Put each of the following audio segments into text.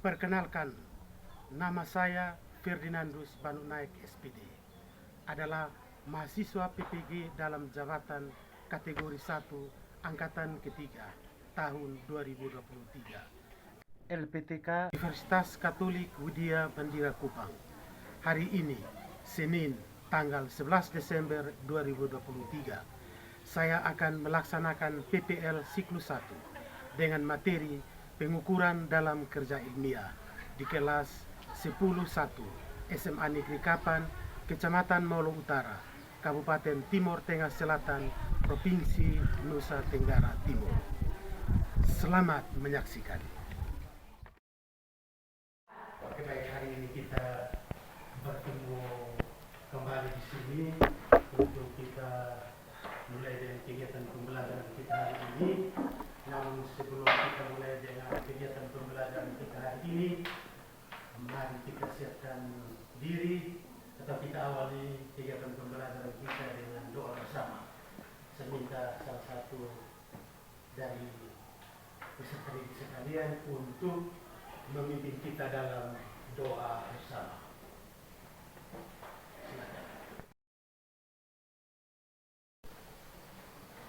Perkenalkan, nama saya Ferdinandus Banunaik SPD, adalah mahasiswa PPG dalam jabatan kategori 1 angkatan ketiga tahun 2023. LPTK Universitas Katolik Widya Mandira Kupang. Hari ini, Senin, tanggal 11 Desember 2023, saya akan melaksanakan PPL siklus 1 dengan materi pengukuran dalam kerja ilmiah di kelas 10.1 SMA Negeri Kapan, Kecamatan Molo Utara, Kabupaten Timur Tengah Selatan, Provinsi Nusa Tenggara Timur. Selamat menyaksikan. Oke, baik, hari ini kita bertemu kembali di sini untuk kita mulai dengan kegiatan pembelajaran kita hari ini. Namun sebelum kita mulai dengan kegiatan pembelajaran kita hari ini, mari kita siapkan diri atau kita awali kegiatan pembelajaran kita dengan doa bersama. Saya minta salah satu dari peserta didik sekalian untuk memimpin kita dalam doa bersama. Silakan.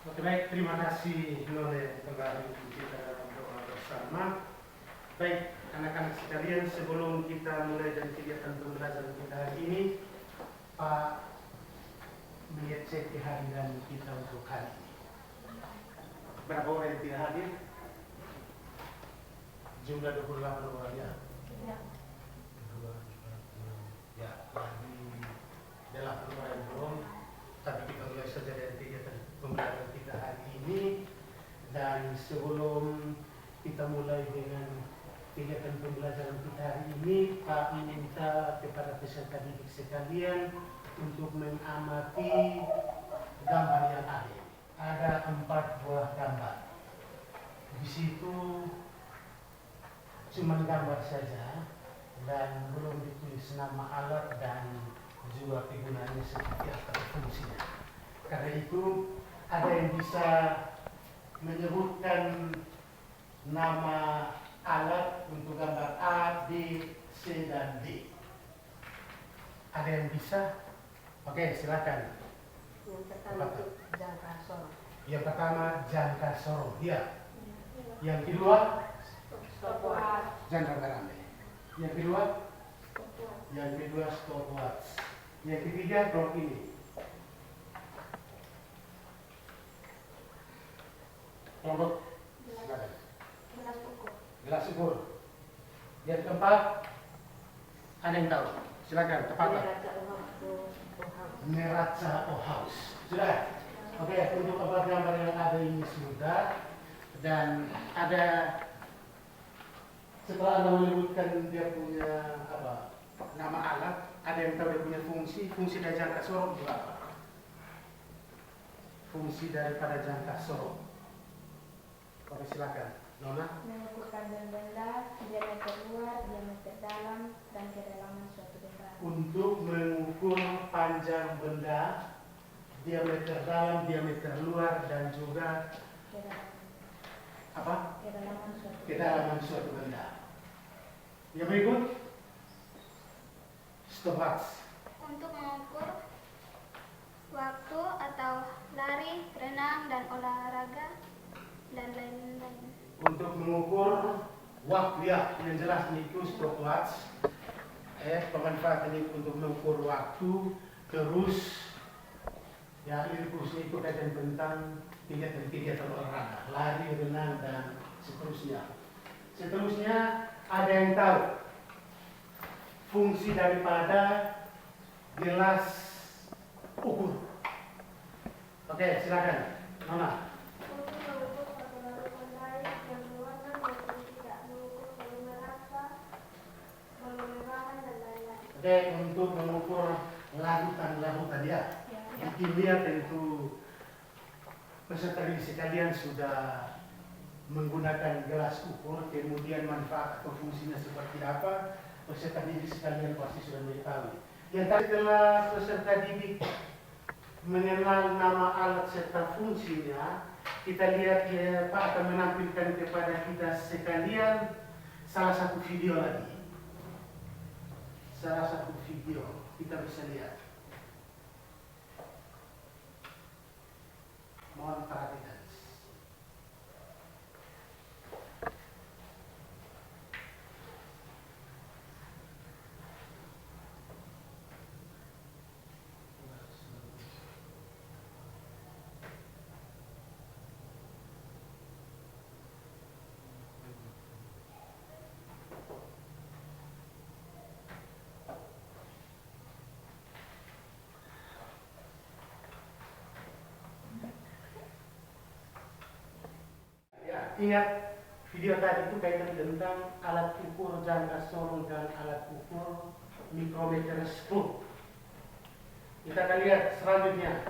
Oke, baik, terima kasih Nole kembali untuk kita dalam doa bersama. Baik, anak-anak sekalian, sebelum kita mulai dari kegiatan pembelajaran kita hari ini, Pak mengecek kehadiran kita untuk hari ini. Berapa orang yang tidak hadir? Jumlah 28 orang ya? Ya. Ya, lagi 8 orang yang belum. Tapi kita mulai saja dari kegiatan pembelajaran kita hari ini. Dan sebelum kita mulai dengan kegiatan pembelajaran kita hari ini, Pak minta kepada peserta didik sekalian untuk mengamati gambar yang ada. Ada 4 buah gambar. Di situ cuma gambar saja dan belum ditulis nama alat dan juga kegunaannya seperti apa fungsinya. Karena itu ada yang bisa menyebutkan nama alat untuk gambar A, B, C, dan D. Ada yang bisa? Oke, silakan. Yang pertama itu jangka sorong. Yang pertama jangka sorong, ya. Yang kedua Stopwatch. jangan rame-rame. Yang kedua stopwatch. Yang ketiga blok ini. Kelompok silakan. Gelas ukur. Yang keempat, ada yang tahu? Silakan, tepat. Neraca Ohaus. Sudah? Oke, untuk gambar yang ada ini sudah. Dan ada, setelah Anda menyebutkan dia punya nama alat, ada yang tahu dia punya fungsi dari jangka sorong itu apa? Fungsi daripada jangka sorong. Oke, silakan. Nona? Mengukur panjang benda, diameter luar, diameter dalam, dan kedalaman suatu benda. Untuk mengukur panjang benda, diameter dalam, diameter luar, dan juga kedalaman suatu benda. Yang berikut, stopwatch. Untuk mengukur waktu atau lari, renang, dan olahraga, dan lain-lain. Untuk mengukur waktu, ya, yang jelas itu stopwatch. Pemanfaatan itu untuk mengukur waktu, terus ya ini fungsinya itu kaitan tentang kegiatan olahraga, lari, renang, dan seterusnya. Seterusnya ada yang tahu fungsi daripada gelas ukur. Oke, silakan, Nona. Oke, untuk mengukur larutan ya. Di kimia tentu peserta didik sekalian sudah menggunakan gelas ukur, kemudian manfaat atau fungsinya seperti apa, peserta didik sekalian pasti sudah mengetahui. Yang tadi telah peserta didik mengenal nama alat serta fungsinya, kita lihat Pak akan menampilkan kepada kita sekalian salah satu video lagi. Salah satu video kita bisa lihat. Mohon perhatikan. Ingat video tadi itu kaitan tentang alat ukur jangka sorong dan alat ukur mikrometer skru. Kita akan lihat selanjutnya.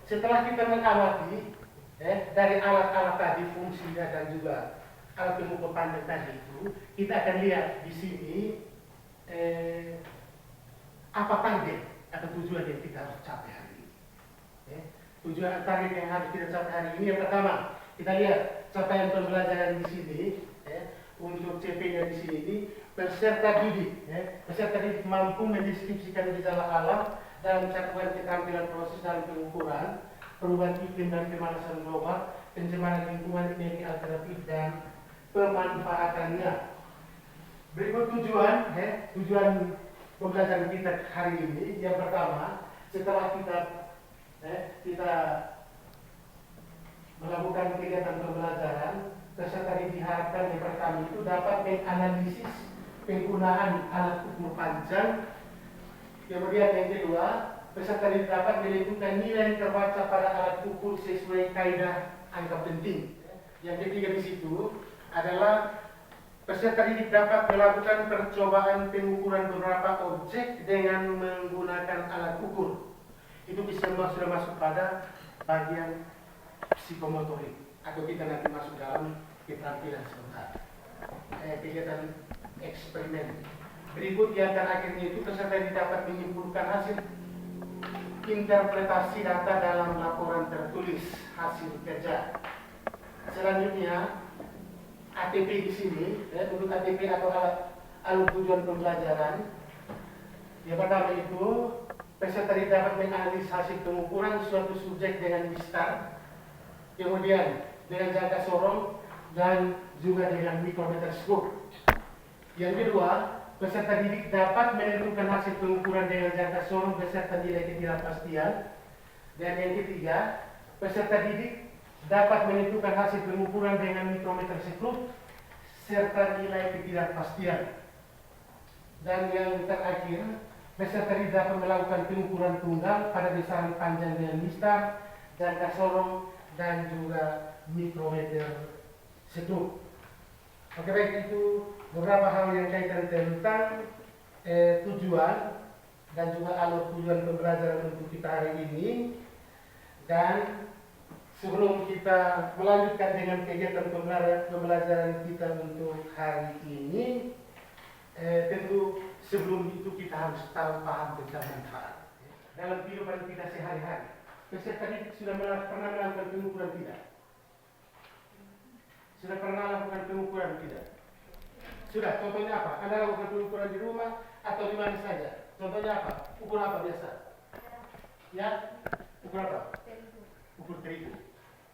Setelah kita mengamati dari alat-alat tadi fungsinya dan juga alat pengukur panjang tadi itu, kita akan lihat di sini apa target atau tujuan yang kita harus capai hari ini. Tujuan target yang harus kita capai hari ini yang pertama, kita lihat capaian pembelajaran di sini, untuk CP-nya di sini, peserta didik mampu mendeskripsikan gejala alam dalam cakupan keterampilan proses dalam pengukuran, perubahan iklim dan pemanasan global, pencemaran lingkungan, energi alternatif dan pemanfaatannya. Berikut tujuan pembelajaran kita hari ini. Yang pertama, setelah kita melakukan kegiatan pembelajaran, peserta diharapkan yang pertama itu dapat menganalisis penggunaan alat ukur panjang. Kemudian yang kedua, peserta dapat menentukan nilai yang terbaca pada alat ukur sesuai kaidah angka penting. Yang ketiga di situ adalah peserta didik dapat melakukan percobaan pengukuran beberapa objek dengan menggunakan alat ukur. Itu bisa sudah masuk pada bagian psikomotorik, atau kita nanti masuk dalam keterampilan sebentar. Kegiatan eksperimen. Berikut yang terakhirnya itu peserta dapat menyimpulkan hasil interpretasi data dalam laporan tertulis hasil kerja. Selanjutnya ATP di sini, untuk ATP atau alat tujuan pembelajaran. Yang pertama itu peserta dapat menganalisis hasil pengukuran suatu subjek dengan mistar, kemudian dengan jangka sorong dan juga dengan mikrometer skru. Yang kedua, peserta didik dapat menentukan hasil pengukuran dengan jangka sorong beserta nilai ketidakpastian. Dan yang ketiga, peserta didik dapat menentukan hasil pengukuran dengan mikrometer skru serta nilai ketidakpastian. Dan yang terakhir, peserta didik dapat melakukan pengukuran tunggal pada besaran panjang dengan mistar, jangka sorong dan juga mikrometer skru. Oke, baik, itu beberapa hal yang kaitan tentang tujuan dan juga alur tujuan pembelajaran untuk kita hari ini. Dan sebelum kita melanjutkan dengan kegiatan pembelajaran kita untuk hari ini, tentu sebelum itu kita harus tahu paham tentang manfaat dalam kehidupan kita sehari-hari. Peserta didik sudah pernah melakukan pengukuran tidak? Sudah pernah lakukan pengukuran tidak? Sudah. Contohnya apa? Anda lakukan pengukuran di rumah atau di mana saja? Contohnya apa? Ukur apa biasa? Ya? Ukur apa? Ukur terigu.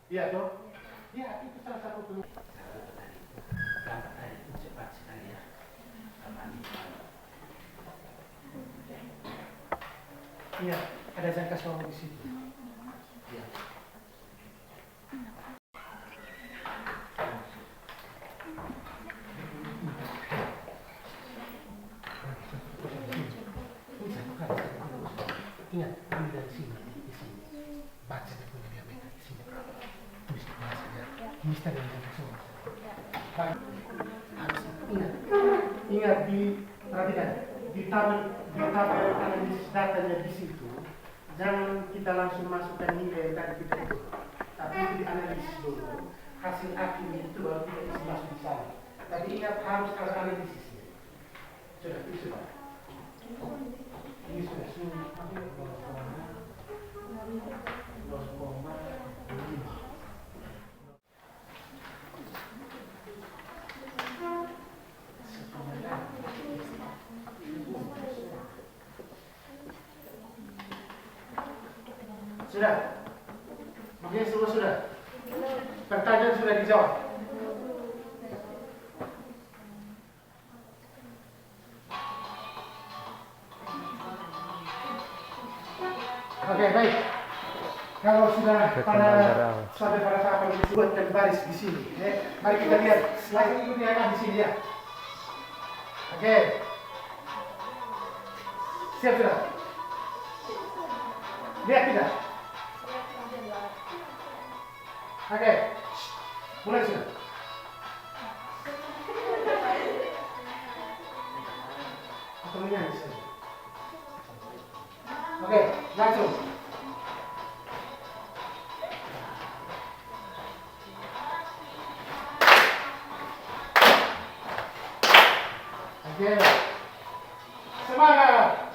Iya toh? Ya, itu salah satu pengukuran. Gambar tadi itu cepat sekali ya. Iya, ada jangka sorong di situ. Iya. Ingat, ambil dari sini, di sini. Baca dia punya diameter di sini berapa. Tulis di mana saja. Mister yang jangka sorong. Harus ingat perhatikan di tabel analisis datanya di situ. Jangan kita langsung masukkan nilai yang tadi kita itu, tapi dianalisis dulu. Hasil akhirnya itu baru kita bisa masuk di sana. Tapi ingat harus ada analisisnya. Sudah, ini sudah. Ini sudah Sudah? Oke, semua sudah? Pertanyaan sudah dijawab? Oke, baik. Kalau sudah sampai pada tahapan disebutkan baris di sini, mari kita lihat slide ini di sini ya. Oke. Siap sudah? Lihat tidak? Oke. Mulai sudah. Atau menyanyi saja. Oke, langsung. Oke. Semangat.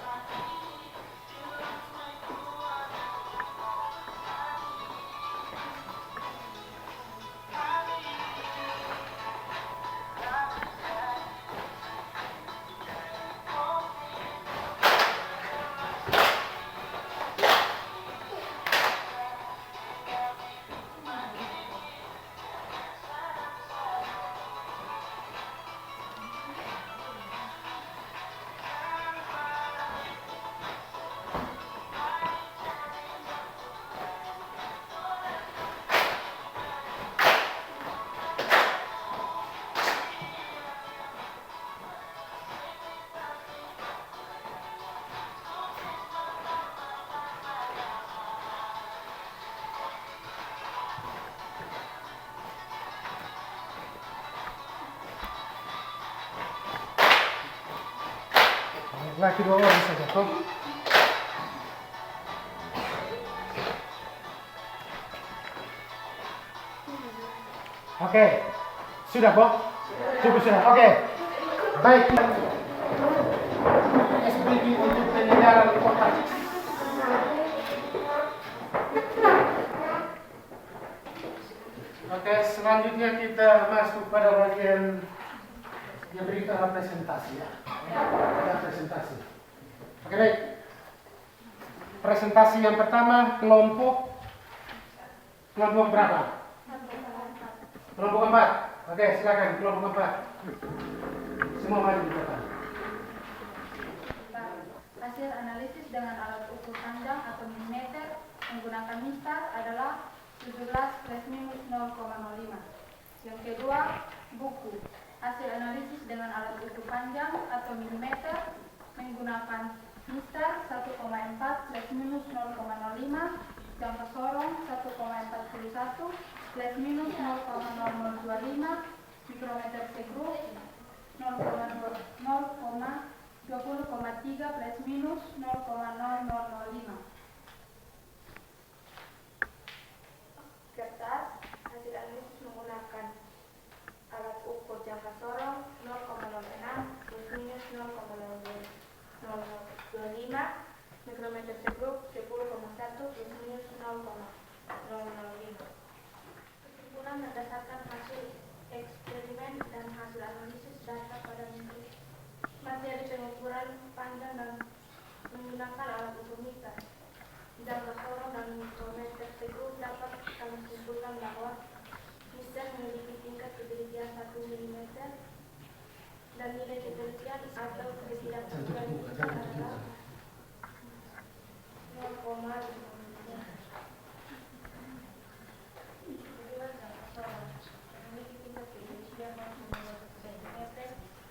Lagi 2 orang saja, toh. Oke, sudah, Bob? Cukup sudah. Oke, baik. SBB untuk penyedaran kotak. Oke, selanjutnya kita masuk pada bagian yang berita presentasi ya. Presentasi. Oke, baik. Presentasi yang pertama kelompok berapa? Kelompok 4. Oke, silakan kelompok 4. Semua maju di depan. Hasil analisis dengan alat ukur panjang atau milimeter menggunakan mistar adalah 17 plus minus 0,05. Yang kedua, buku. Hasil analisis dengan alat ukur panjang atau milimeter menggunakan mistar 1,4 plus minus 0,05, jangka sorong 1,41 plus minus 0,0025, mikrometer segruk 0,20,3 plus minus 0,0005. Kertas, hasil analisis menggunakan alat ukur jangka sorong 0,06 plus minus 0,025, mikrometer segruk 10,1 plus minus 0,005. Kesimpulan berdasarkan hasil eksperimen dan hasil analisis data pada materi pengukuran panjang dan menggunakan alat ukur mistar, jangka sorong dan mikrometer segruk dapat kami simpulkan bahwa mistar memiliki tingkat ketelitian 1 mm dan nilai ketelitian atau ketidakpastian adalah 0,5. Kedua, jangka sorong memiliki tingkat ketelitian 0,5 cm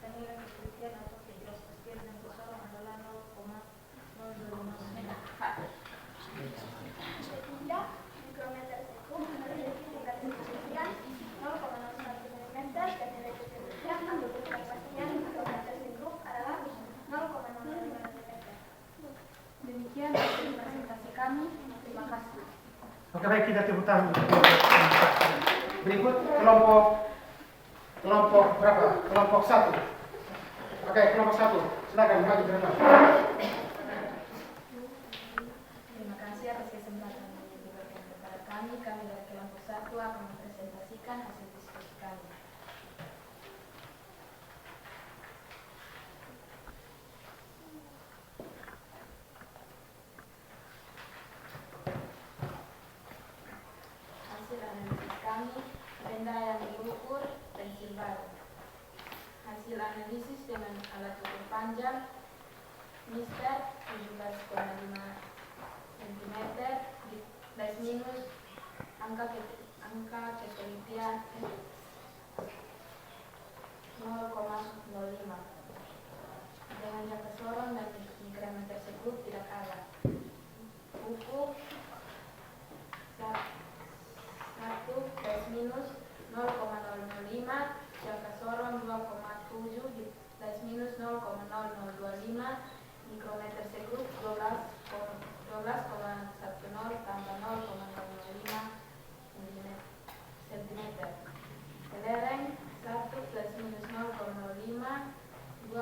dan nilai ketelitian atau ketidakpastian jangka sorong adalah 0,025 cm. Ketiga, mikrometer segruk memiliki tingkat ketelitian 0,01 mm dan nilai ketelitian atau ketidakpastian mikrometer segruk adalah 0,05 mm. Demikian hasil presentasi kami. Terima kasih. Oke, baik, kita tepuk tangan. Berikut kelompok berapa? Kelompok 1. Oke, kelompok 1. Silakan maju ke depan. Terima kasih atas kesempatan yang diberikan kepada kami. Kami dari kelompok 1 akan mempresentasikan hasil diskusi kami. analisis dengan alat ukur panjang Mister 17,5 cm plus minus angka ketelitian 0,05 dengan jangka sorong dan mikrometer tersebut tidak ada. Buku 1 plus minus 0,005 jangka sorong 2,7 plus minus 0,0025 mikrometer sekub 12,10 tambah 0,005 cm. Kelereng 1 plus minus 0,05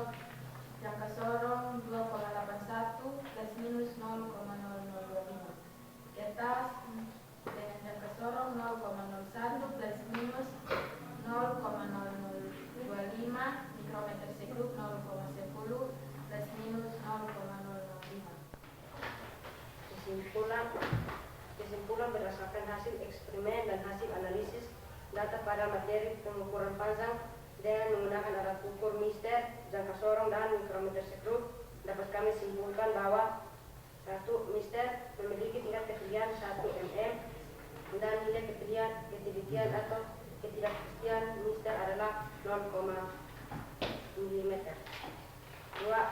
jangka sorong 2,81 plus minus 0,0025. Kertas dengan jangka sorong 0,01 plus minus 0,025 mikrometer sekub 0,10 plus minus 0,005. Kesimpulan berdasarkan hasil eksperimen dan hasil analisis data pada materi pengukuran panjang dengan menggunakan alat ukur Mister, jangka sorong dan mikrometer sekub, dapat kami simpulkan bahwa 1. Mister memiliki tingkat ketelitian 1 mm dan nilai ketelitian atau ketidakpastian Mister adalah 0, mm. 2.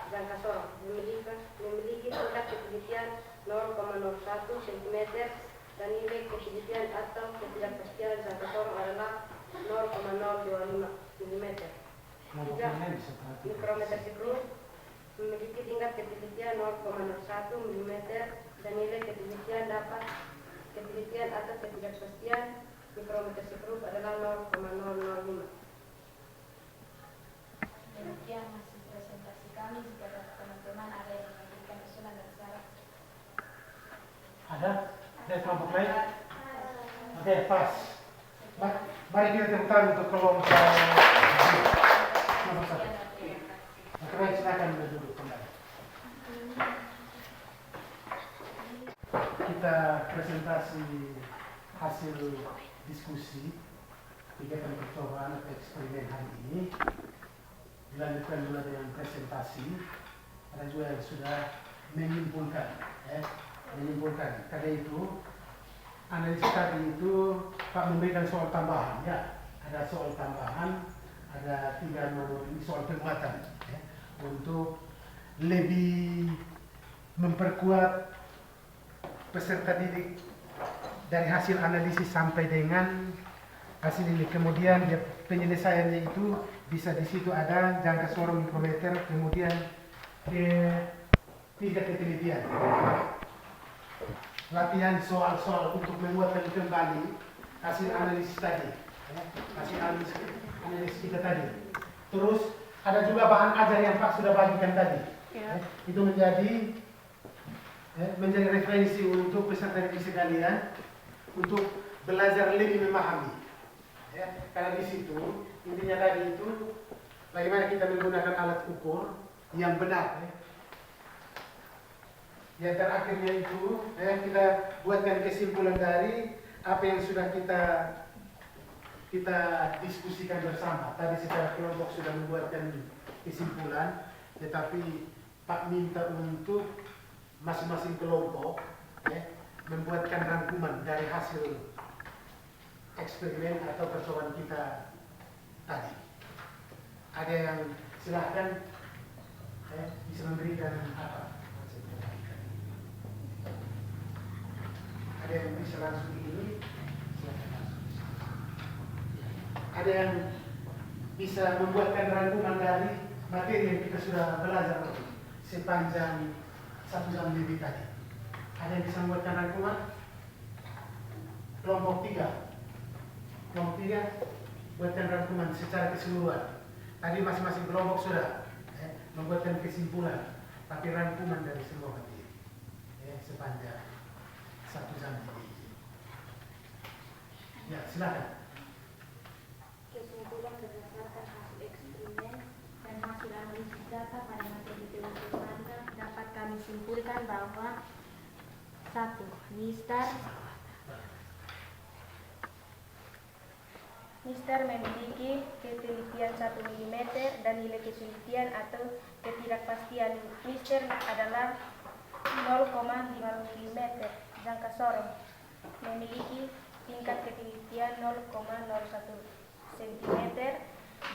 Jangka sorong memiliki tingkat ketelitian 0,01 cm dan nilai ketelitian atau ketidakpastian jangka sorong adalah 0,025 mm. 3. Mikrometer sekub memiliki tingkat ketelitian 0,01 mm dan nilai ketelitian atau ketidakpastian mikrometer sekub adalah 0,005. Demikian hasil presentasi kami. Jika teman-teman ada yang memberikan usulan dan saran. Ada? Ada kelompok lain? Oke, pas. Mari kita tepuk tangan untuk kelompok nomor 1. Oke, silakan duduk kembali. Kita presentasi hasil diskusi kegiatan percobaan atau eksperimen hari ini. Dilanjutkan dulu dengan presentasi. Ada juga yang sudah menyimpulkan. Karena itu analisis tadi itu Pak memberikan soal tambahan. Ya, ada soal tambahan, ada 3 nomor ini soal penguatan. Ya, untuk lebih memperkuat peserta didik dari hasil analisis sampai dengan hasil ini. Kemudian dia penyelesaiannya itu bisa di situ ada jangka sorong mikrometer, kemudian tingkat ketelitian. Latihan soal-soal untuk menguatkan kembali hasil analisis tadi, hasil analisis kita tadi. Terus ada juga bahan ajar yang Pak sudah bagikan tadi. Itu menjadi referensi untuk peserta didik sekalian untuk belajar lebih memahami. Karena di situ intinya tadi itu bagaimana kita menggunakan alat ukur yang benar. Yang terakhirnya itu kita buatkan kesimpulan dari apa yang sudah kita diskusikan bersama. Tadi secara kelompok sudah membuatkan kesimpulan, tetapi Pak minta untuk masing-masing kelompok membuatkan rangkuman dari hasil eksperimen atau percobaan kita tadi. Ada yang silahkan bisa memberikan apa? Ada yang bisa langsung ini, silahkan langsung. Ada yang bisa membuatkan rangkuman dari materi yang kita sudah belajar sepanjang 1 jam lebih tadi. Ada yang bisa membuatkan rangkuman? Kelompok 3. Kelompok 3 buatkan rangkuman secara keseluruhan. Tadi masing-masing kelompok sudah membuatkan kesimpulan, tapi rangkuman dari semua materi sepanjang 1 jam lebih. Ya, silakan. Kesimpulan berdasarkan hasil eksperimen dan hasil analisis data pada materi teori panjang dapat kami simpulkan bahwa 1. Mister Mister memiliki ketelitian 1 mm dan nilai kesulitan atau ketidakpastian Mister adalah 0,5 mm. Jangka sorong memiliki tingkat ketelitian 0,01 cm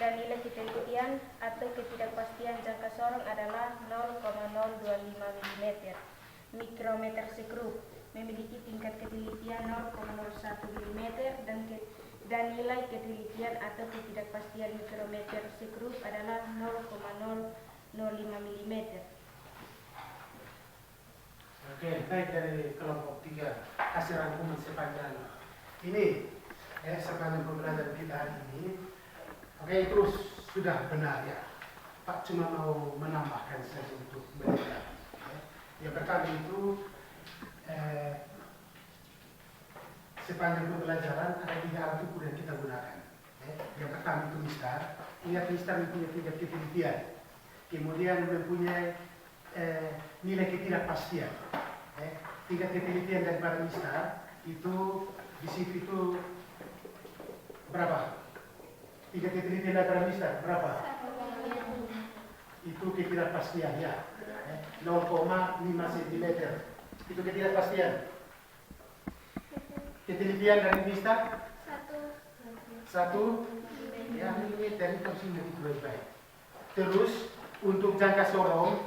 dan nilai ketelitian atau ketidakpastian jangka sorong adalah 0,025 mm. Mikrometer sekrup memiliki tingkat ketelitian 0,01 mm dan nilai ketelitian atau ketidakpastian mikrometer sekrup adalah 0,005 mm. Oke, baik dari kelompok 3 hasil rangkuman sepanjang ini, sepanjang pembelajaran kita hari ini. Oke, itu sudah benar ya. Pak cuma mau menambahkan saja untuk mereka. Yang pertama itu sepanjang pembelajaran ada 3 alat ukur yang kita gunakan. Yang pertama itu mistar. Ingat mistar mempunyai tingkat ketelitian. Kemudian mempunyai nilai ketidakpastian. Tingkat ketelitian daripada mistar itu di situ itu berapa? Tingkat ketelitian daripada mistar berapa? Itu ketidakpastian ya. 0,5 cm. Itu ketidakpastian. Ketelitian dari mistar 1 ya, milimeter itu harus ingat itu baik-baik. Terus untuk jangka sorong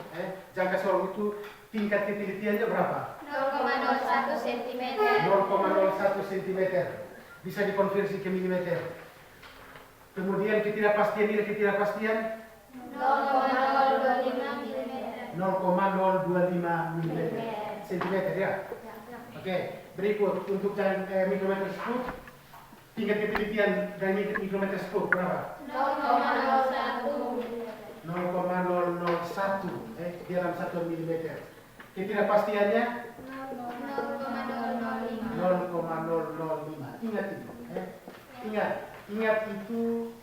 itu tingkat ketelitiannya berapa? 0,01 cm. 0,01 cm. Bisa dikonversi ke milimeter. Kemudian nilai ketidakpastian 0,025 mm. 0,025 cm ya. Oke, berikut untuk mikrometer sekrup, tingkat ketelitian dari mikrometer sekrup berapa? 0,01 di dalam 1 mm. Ketidakpastiannya 0,005. Ingat itu. Ingat itu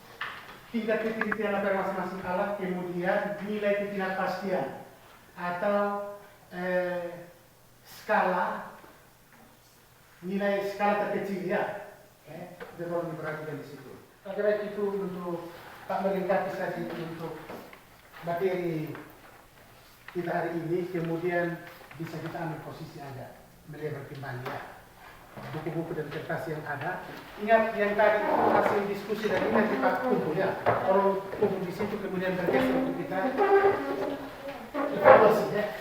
tingkat ketelitian dari masing-masing alat, kemudian nilai ketidakpastian atau nilai skala terkecil ya. Itu tolong diperhatikan di situ. Kira itu untuk Pak melengkapi saja untuk materi kita hari ini, kemudian bisa kita ambil posisi Anda melihat kembali ya buku-buku dan kertas yang ada. Ingat yang tadi hasil diskusi dan ini kita kumpul ya. Kalau kumpul di situ kemudian bergeser untuk kita evaluasi ya.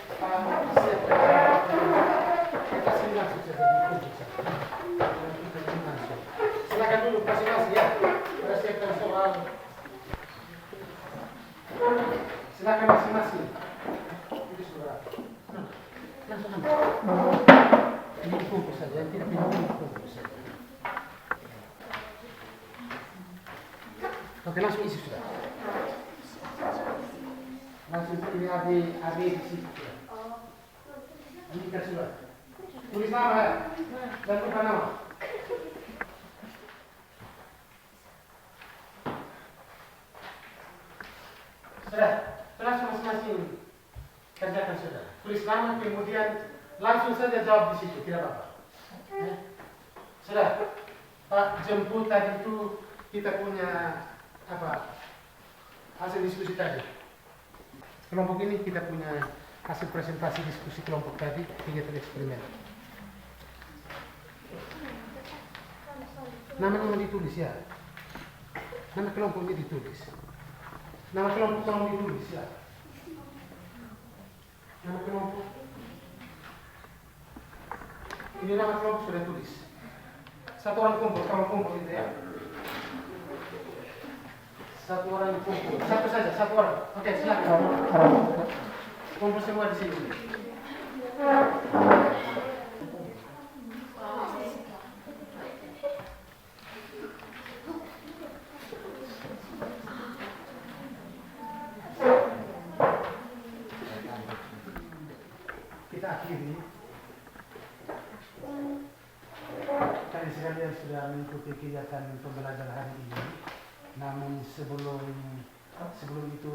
Siap kita kasih langsung saja di kumpul saja. Silakan dulu masing-masing ya. Kita siapkan soal. Silakan masing-masing. Itu sudah. Langsung. Ini kumpul saja, tidak kumpul saja. Oke, langsung isi sudah. Langsung ini AB di situ. Ini kan sudah. Tulis nama ya. Dan bukan nama. Sudah, langsung masing-masing kerjakan sudah. Tulis nama kemudian langsung saja jawab di situ, tidak apa-apa. Sudah, Pak jemput tadi itu kita punya apa? Hasil diskusi tadi. Kelompok ini kita punya hasil presentasi diskusi kelompok tadi, kegiatan eksperimen. Nama-nama ditulis ya. Nama kelompoknya ditulis. Nama kelompok tolong ditulis ya. Nama kelompok. Ini nama kelompok sudah tulis. Satu orang kumpul, kalau kumpul itu ya. Satu orang kumpul, satu saja, satu orang. Oke, silakan. Kumpul semua di sini. Kita akhiri. Kalian sekalian sudah mengikuti kegiatan pembelajaran hari ini. Namun sebelum itu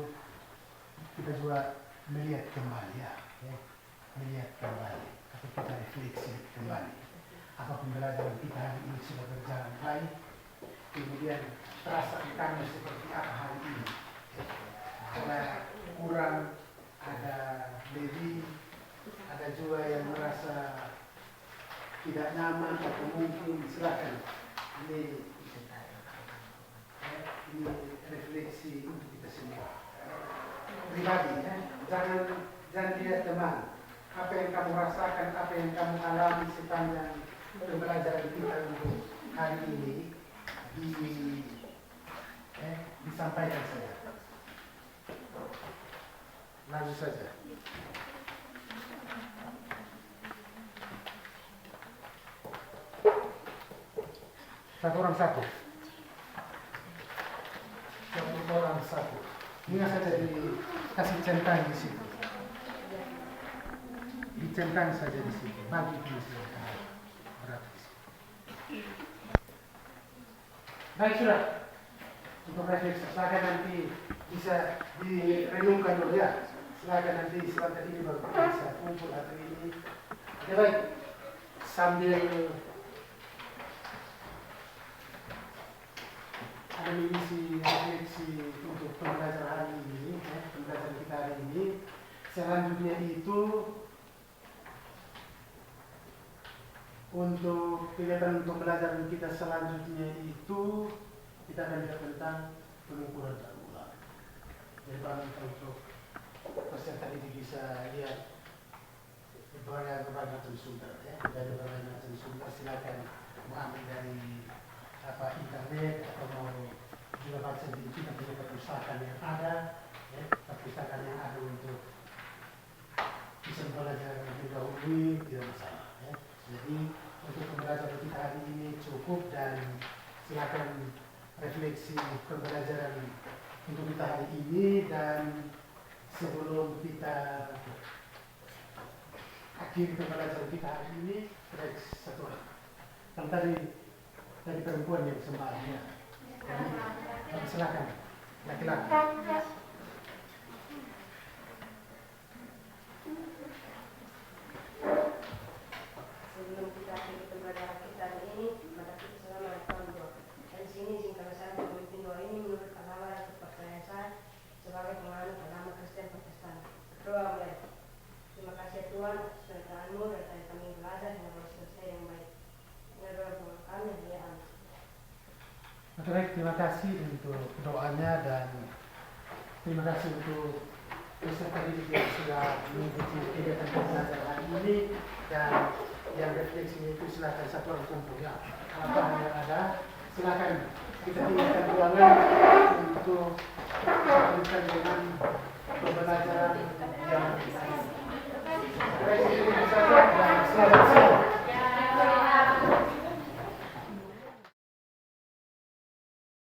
kita juga melihat kembali ya. Melihat kembali atau kita refleksi kembali apa pembelajaran kita hari ini sudah berjalan baik kemudian terasa kami seperti apa hari ini. Ada kurang, ada lebih, ada juga yang merasa tidak nyaman atau mungkin silakan. Ini refleksi untuk kita semua. Pribadi, ya. Jangan lihat teman. Apa yang kamu rasakan, apa yang kamu alami sepanjang pembelajaran kita untuk hari ini disampaikan saja. Langsung saja. Satu orang satu. Ini saja dikasih centang di situ. Dicentang saja di situ. Bagi di situ. Berat di situ. Baik, sudah. Untuk refleksi, silakan nanti bisa direnungkan dulu ya. Silakan nanti selanjutnya ini baru kita bisa kumpul atau ini. Oke, baik. Sambil ada mengisi refleksi untuk pembelajaran hari ini, pembelajaran kita hari ini. Selanjutnya itu untuk kegiatan pembelajaran kita selanjutnya itu kita akan lihat tentang pengukuran berulang. Jadi untuk peserta ini bisa lihat berbagai macam sumber, ya. Dari berbagai macam sumber silakan mengambil dari internet atau mau juga baca di kita punya perpustakaan yang ada, ya, perpustakaan yang ada untuk bisa belajar lebih dahulu tidak masalah. Ya. Jadi untuk pembelajaran kita hari ini cukup dan silakan refleksi pembelajaran untuk kita hari ini dan sebelum kita akhiri pembelajaran kita hari ini satu hal. Kan tadi perempuan yang sembahnya. Silakan laki-laki. Sebelum kita akhiri pembelajaran kita hari ini, maka kita selama melakukan doa. Dan di sini singkat saya memimpin doa ini menurut agama dan kepercayaan saya sebagai penganut agama Kristen Protestan. Doa mulai. Terima kasih Tuhan atas penyertaan-Mu dan tadi kami belajar hingga baru selesai yang baik. Ini adalah doa kami, ya Amin. Baik, terima kasih untuk doanya dan terima kasih untuk peserta didik yang sudah mengikuti kegiatan pembelajaran hari ini dan yang refleksinya itu silakan satu orang kumpul ya. Apa yang ada silakan kita tinggalkan ruangan untuk